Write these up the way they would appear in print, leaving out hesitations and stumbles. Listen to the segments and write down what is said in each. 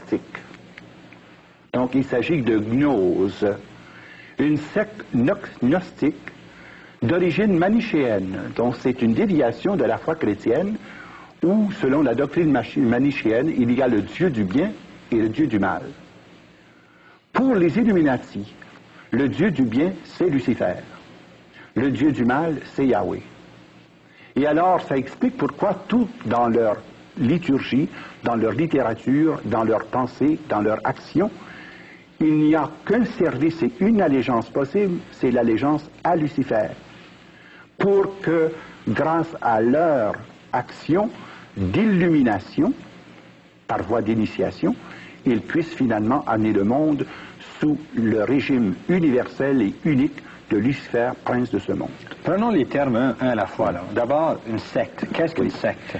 gnostique. Donc il s'agit de gnose, une secte gnostique d'origine manichéenne. Donc c'est une déviation de la foi chrétienne où, selon la doctrine manichéenne, il y a le Dieu du bien et le Dieu du mal. Pour les Illuminati, le Dieu du bien, c'est Lucifer. Le Dieu du mal, c'est Yahweh. Et alors, ça explique pourquoi tout dans leur liturgie, dans leur littérature, dans leur pensée, dans leur action, il n'y a qu'un service et une allégeance possible, c'est l'allégeance à Lucifer. Pour que, grâce à leur action d'illumination, par voie d'initiation, ils puissent finalement amener le monde sous le régime universel et unique de Lucifer, prince de ce monde. Prenons les termes un à la fois. D'abord, une secte. Qu'est-ce qu'une secte?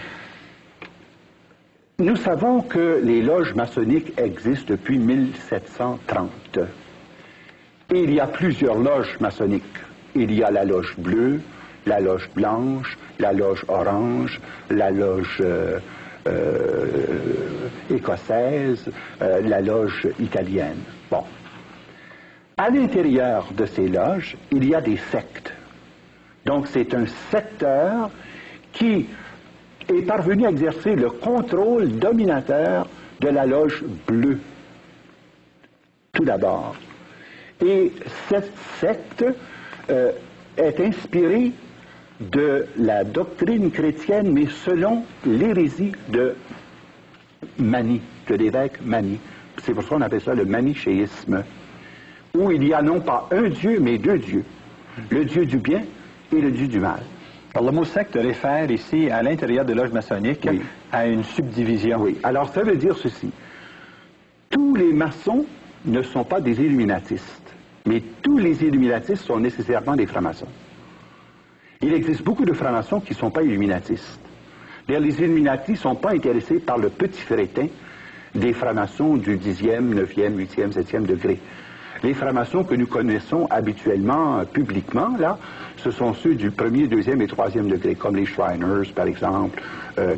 Nous savons que les loges maçonniques existent depuis 1730. Et il y a plusieurs loges maçonniques. Il y a la loge bleue, la loge blanche, la loge orange, la loge écossaise, la loge italienne. Bon. À l'intérieur de ces loges, il y a des sectes. Donc c'est un secteur qui est parvenu à exercer le contrôle dominateur de la loge bleue, tout d'abord. Et cette secte est inspirée de la doctrine chrétienne, mais selon l'hérésie de Mani, de l'évêque Mani. C'est pour ça qu'on appelle ça le manichéisme, où il y a non pas un Dieu, mais deux dieux, le Dieu du bien et le Dieu du mal. Alors, le mot secte réfère ici, à l'intérieur de loges maçonniques, oui, à une subdivision. Oui, alors ça veut dire ceci. Tous les maçons ne sont pas des illuminatistes, mais tous les illuminatistes sont nécessairement des francs-maçons. Il existe beaucoup de francs-maçons qui ne sont pas illuminatistes. D'ailleurs, les illuminatis ne sont pas intéressés par le petit crétin des francs-maçons du 10e, 9e, 8e, 7e degré. Les francs-maçons que nous connaissons habituellement, publiquement, là, ce sont ceux du 1er, 2e et 3e degré, comme les Shriners, par exemple,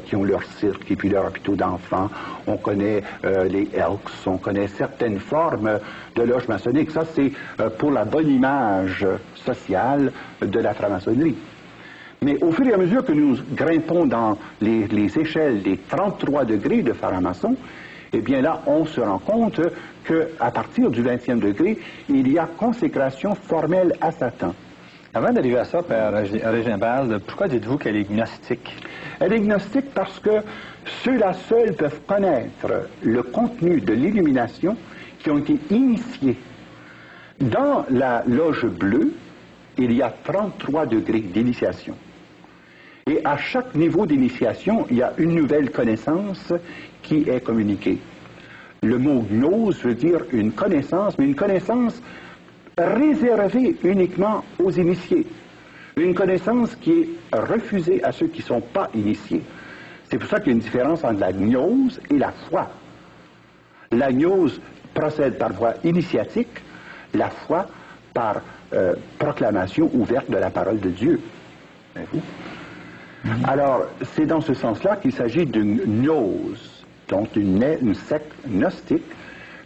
qui ont leur cirque et puis leur hôpital d'enfants. On connaît les Elks, on connaît certaines formes de loges maçonniques. Ça, c'est pour la bonne image sociale de la franc-maçonnerie. Mais au fur et à mesure que nous grimpons dans les échelles des 33 degrés de franc-maçon, eh bien là, on se rend compte qu'à partir du 20e degré, il y a consécration formelle à Satan. Avant d'arriver à ça, Père Régimbald, pourquoi dites-vous qu'elle est gnostique? Elle est gnostique parce que ceux-là seuls peuvent connaître le contenu de l'illumination qui ont été initiés. Dans la loge bleue, il y a 33 degrés d'initiation. Et à chaque niveau d'initiation, il y a une nouvelle connaissance qui est communiquée. Le mot gnose veut dire une connaissance, mais une connaissance réservée uniquement aux initiés. Une connaissance qui est refusée à ceux qui ne sont pas initiés. C'est pour ça qu'il y a une différence entre la gnose et la foi. La gnose procède par voie initiatique, la foi par proclamation ouverte de la parole de Dieu. Voyez-vous? Alors, c'est dans ce sens-là qu'il s'agit d'une gnose, donc une secte gnostique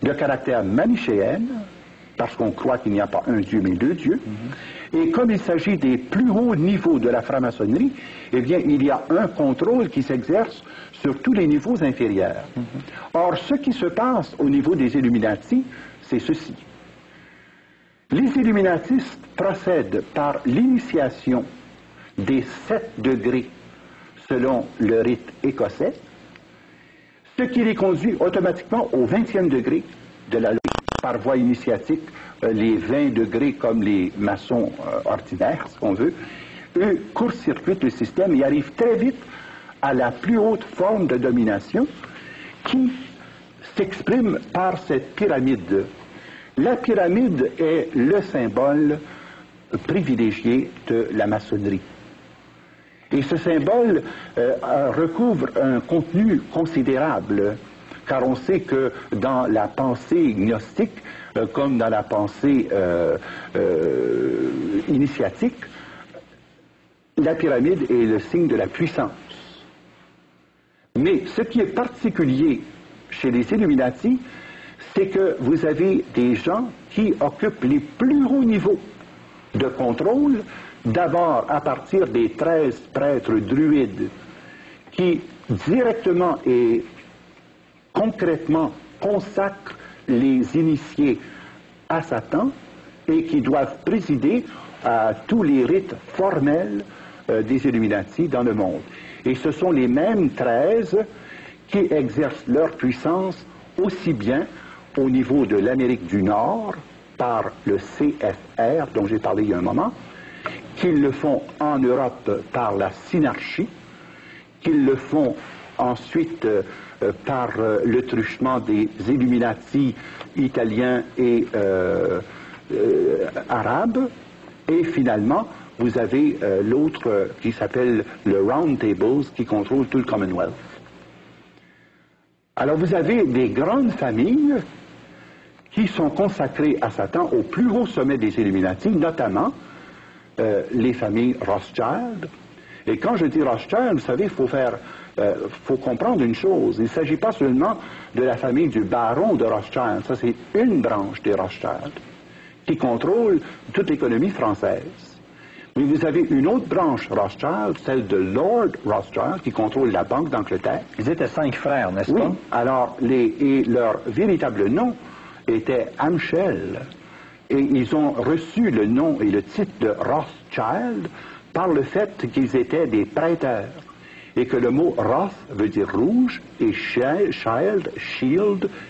de caractère manichéenne, parce qu'on croit qu'il n'y a pas un Dieu mais deux dieux. Et comme il s'agit des plus hauts niveaux de la franc-maçonnerie, eh bien, il y a un contrôle qui s'exerce sur tous les niveaux inférieurs. Or, ce qui se passe au niveau des Illuminati, c'est ceci. Les Illuminatistes procèdent par l'initiation des 7 degrés selon le rite écossais, ce qui les conduit automatiquement au 20e degré de la loi par voie initiatique, les 20 degrés comme les maçons ordinaires, si on veut. Eux court-circuitent le système et arrivent très vite à la plus haute forme de domination qui s'exprime par cette pyramide. La pyramide est le symbole privilégié de la maçonnerie. Et ce symbole recouvre un contenu considérable, car on sait que dans la pensée gnostique, comme dans la pensée initiatique, la pyramide est le signe de la puissance. Mais ce qui est particulier chez les Illuminati, c'est que vous avez des gens qui occupent les plus hauts niveaux de contrôle, d'abord à partir des 13 prêtres druides qui directement et concrètement consacrent les initiés à Satan et qui doivent présider à tous les rites formels des Illuminati dans le monde. Et ce sont les mêmes 13 qui exercent leur puissance aussi bien au niveau de l'Amérique du Nord par le CFR dont j'ai parlé il y a un moment, qu'ils le font en Europe par la synarchie, qu'ils le font ensuite par le truchement des Illuminati italiens et arabes, et finalement vous avez l'autre qui s'appelle le Round Tables qui contrôle tout le Commonwealth. Alors vous avez des grandes familles qui sont consacrées à Satan au plus haut sommet des Illuminati, notamment les familles Rothschild. Et quand je dis Rothschild, vous savez, il faut comprendre une chose. Il ne s'agit pas seulement de la famille du baron de Rothschild. Ça, c'est une branche des Rothschild qui contrôle toute l'économie française. Mais vous avez une autre branche Rothschild, celle de Lord Rothschild, qui contrôle la Banque d'Angleterre. Ils étaient 5 frères, n'est-ce pas? Oui. Alors, et leur véritable nom était Amschel. Et ils ont reçu le nom et le titre de Rothschild par le fait qu'ils étaient des prêteurs. Et que le mot Roth veut dire rouge et Shield,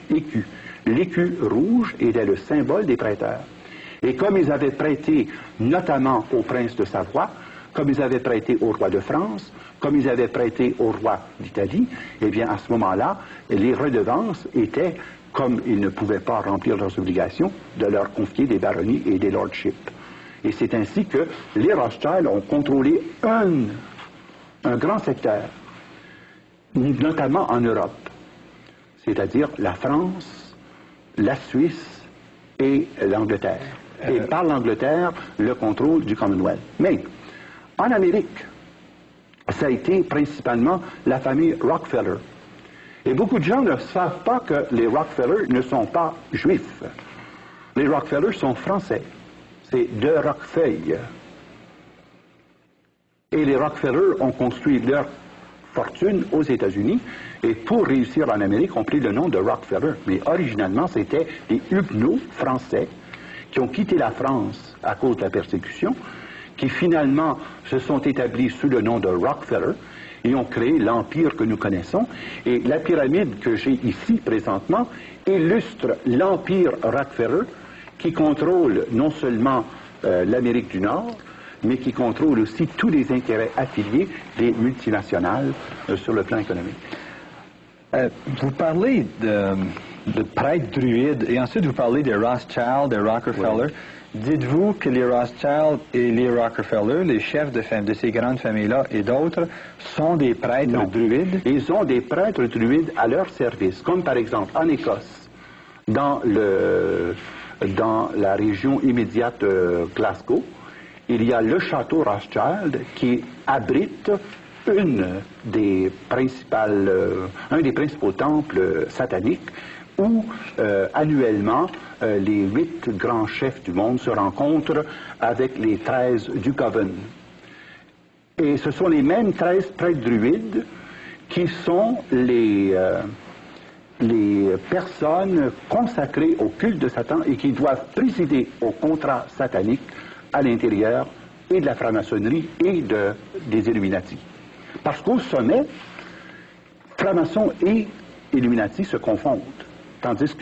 écu. L'écu rouge était le symbole des prêteurs. Et comme ils avaient prêté notamment au prince de Savoie, comme ils avaient prêté au roi de France, comme ils avaient prêté au roi d'Italie, eh bien à ce moment-là, les redevances étaient, comme ils ne pouvaient pas remplir leurs obligations, de leur confier des baronnies et des lordships. Et c'est ainsi que les Rothschild ont contrôlé un grand secteur, notamment en Europe, c'est-à-dire la France, la Suisse et l'Angleterre. Et par l'Angleterre, le contrôle du Commonwealth. Mais en Amérique, ça a été principalement la famille Rockefeller. Et beaucoup de gens ne savent pas que les Rockefeller ne sont pas juifs. Les Rockefeller sont français. C'est de Roquefeuille. Et les Rockefeller ont construit leur fortune aux États-Unis et pour réussir en Amérique ont pris le nom de Rockefeller. Mais originalement, c'était des Huguenots français qui ont quitté la France à cause de la persécution, qui finalement se sont établis sous le nom de Rockefeller et ont créé l'empire que nous connaissons. Et la pyramide que j'ai ici présentement illustre l'empire Rockefeller qui contrôle non seulement l'Amérique du Nord, mais qui contrôle aussi tous les intérêts affiliés des multinationales sur le plan économique. Vous parlez de prêtres druides et ensuite vous parlez des Rothschild, des Rockefeller. Oui. Dites-vous que les Rothschild et les Rockefeller, les chefs de ces grandes familles-là et d'autres, sont des prêtres druides? Ils ont des prêtres druides à leur service, comme par exemple en Écosse, dans la région immédiate de Glasgow, il y a le château Rothschild qui abrite un des principaux temples sataniques où annuellement les 8 grands chefs du monde se rencontrent avec les 13 du Coven. Et ce sont les mêmes 13 prêtres druides qui sont les personnes consacrées au culte de Satan et qui doivent présider au contrat satanique à l'intérieur et de la franc-maçonnerie et des Illuminati. Parce qu'au sommet, franc-maçon et Illuminati se confondent. Tandis